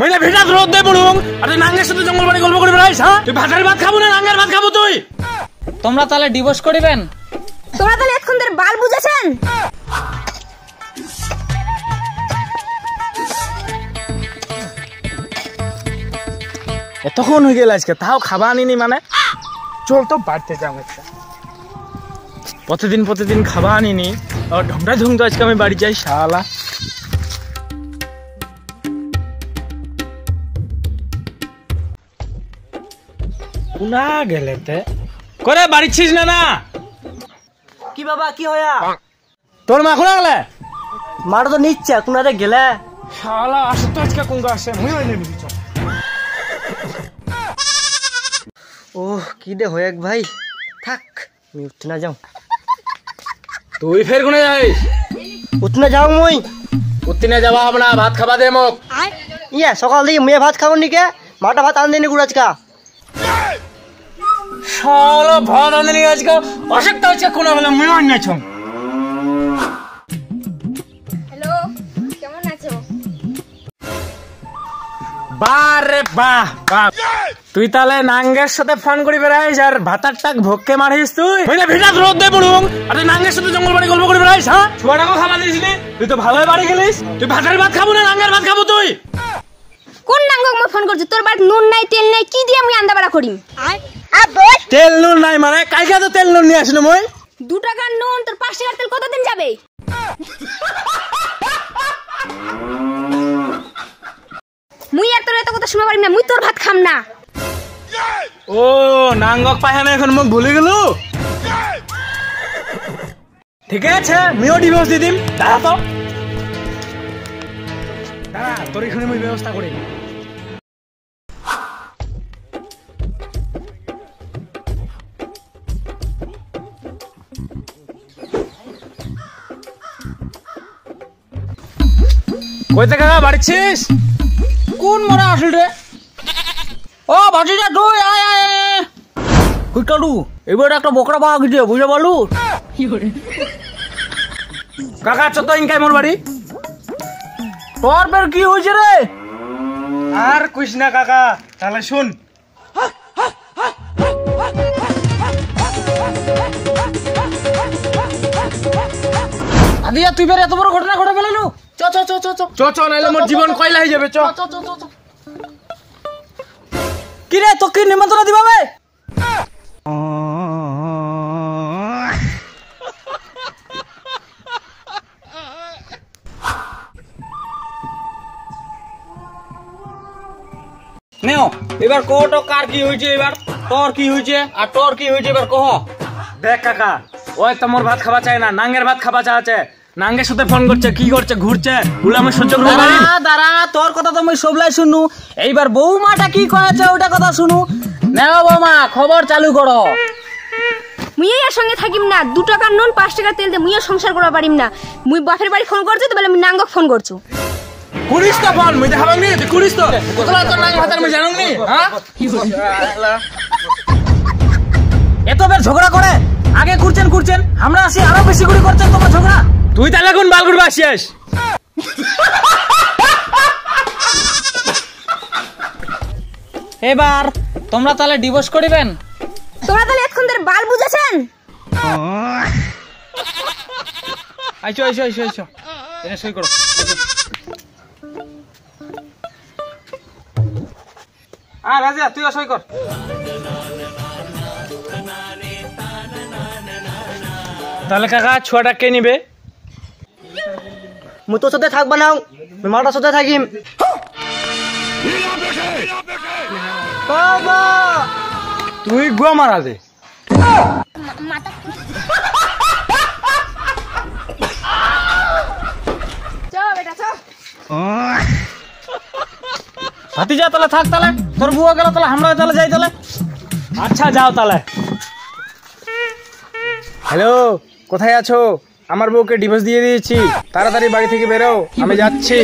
হইলে ভিটাত রোদ দে পড়ুং আর তুই নাঙ্গের সাথে জঙ্গল বাড়ি গল্প করে বেড়াইছ হ্যাঁ? তুই ভাতের ভাত খাবো না নাঙ্গের ভাত খাবো তুই? তোমরা তাহলে ডিভোর্স করিবেন? তোমরা তাহলে এতক্ষণ ধরে বাল বুঝেছেন? এতক্ষণ হয়ে গেল আজকে তাও খাবা আনিনি মানে? চল তো বাড়তে যাও একটা। প্রতিদিন খাবা আনিনি আর ঢংটা ঢংটা আজকে আমি বাড়ি যাই শালা। কুনা গেলেতে করে বাড়িছিস না না? কি বাবা কি হয়া? তোর মা কোনা গেলে? মার তো নিচ্ছে কোনারে গেলে। শালা আসে তো আজকে কোনটা আসে মুই হইলে নিবি। ওহ কি দে হয়ে ভাই থাক আমি উঠতে না যাও। তুই ফের কোনে যাইস? উঠতে না যাও মুই। উঠতে না যাবা হবে না, ভাত খাবা দে মোক। ইয়া সকাল থেকে মেয়ে ভাত খাবো নিকে মাটা ভাত আন দেনি গুড়াজকা। শালা ভাত আননি আজকে অসুখটা হচ্ছে কোনা গেলে মুই অন্য ছম। হ্যালো কেমন আছো? বারে বাহ বাহ, তুই তাহলে নাঙ্গের সাথে ফোন করি বেড়াইস আর ভাতার টাক ভোগকে মারিস তুই? হইলে ভিটাত রোদ দে পড়ুং আর তুই নাঙ্গের সাথে জঙ্গল বাড়ি গল্প করে বেড়াইস হ্যাঁ? ছুয়াটাকে খাবার দিয়েছিলি তুই তো ভালোই বাড়ি গেলিস। তুই ভাতের ভাত খাবো না নাঙ্গের ভাত খাবো তুই? কোন নাঙ্গক মই ফোন করছি? তোর বাড়িতে নুন নাই তেল নাই কি দিয়ে আমি আন্দা বাড়া করি? তেল নুন নাই মানে কাইকা তো তেল নুন নিয়ে আসিনি মই। 2 টাকার নুন তোর 5 টাকার তেল কতদিন যাবে? মুই আর তোর এত কথা শুনতে পারি না, মুই তোর ভাত খাম না। ও নাঙ্গক পায়খানা এখন মোক ভুলে গেল। ঠিক আছে মিও ডিভোর্স দিয়ে দিম। দাঁড়া তো দাঁড়া, তোর এখানে মুই ব্যবস্থা করি। কইতে কাকা বাড়িছিস? কোন মরা আসল রে? ও ভাটিটা তুই আয় আয় কুটালু এবার একটা বকরা পাওয়া গেছে বুঝে বলু। কাকা চত ইনকাই মোর বাড়ি। তোর বের কি হয়েছে রে? আর কইস না কাকা, তাহলে শুন। আদিয়া তুই বের এত বড় ঘটনা ঘটে ফেলালু। চ চ চ চ চ চ চ নাইলে মোর জীবন কয়লা হয়ে যাবে। চ চ চ চ কি রে তোকে নিমন্ত্রণ দিবাবে? নেও এবার কহ তো কার কি হয়েছে, এবার তোর কি হয়েছে আর তোর কি হয়েছে এবার কহ। দেখ কাকা, ওই তো মোর ভাত খাওয়া চায় না, নাঙ্গের ভাত খাওয়া চাচ্ছে। নাঙ্গের সাথে ফোন করছে, কি করছে, ঘুরছে, বলে আমি সহ্য করতে পারি না। দাঁড়া তোর কথা তো আমি সবলাই শুনু, এইবার বৌমাটা কি কয়েছে ওটা কথা শুনু। নেও বৌমা খবর চালু করো। মুই এর সঙ্গে থাকিম না। 2 টাকার নুন 5 টাকার তেল দিয়ে মুই সংসার করা পারিম না। মুই বাপের বাড়ি ফোন করছি তো বলে আমি নাঙ্গক ফোন করছু। করিস তো ফোন, মুই দেখাবাং নি, তুই করিস তো। কতলা তোর নাঙ্গ ভাতার মুই জানুং নি হ্যাঁ? এত বের ঝগড়া করে আগে করছেন আমরা আসি আরো বেশি করে করছেন তোমরা ঝগড়া। তুই তাহলে কোন বালগুড় বাসিস? এবার তোমরা তাহলে ডিভোর্স করিবেন? তোমরা তাহলে এতক্ষণ ধরে বাল বুঝেছেন? আইছো আইছো আইছো আইছো, এনে সই করো। রাজা তুইও সই কর। তাহলে কাকা ছুয়াটা কে নিবে? মুই তোর সাথে থাকবা না, মাটার সাথে থাকিম। বাবা তুই গুয়া মারা দে। ভাতিজা তাহলে থাক, তাহলে তোর বুয়া গেল তাহলে আমরা তাহলে যাই তাহলে। আচ্ছা যাও তাহলে। হ্যালো কোথায় আছো? আমার বউকে ডিভোর্স দিয়ে দিয়েছি, তাড়াতাড়ি বাড়ি থেকে বেরো, আমি যাচ্ছি।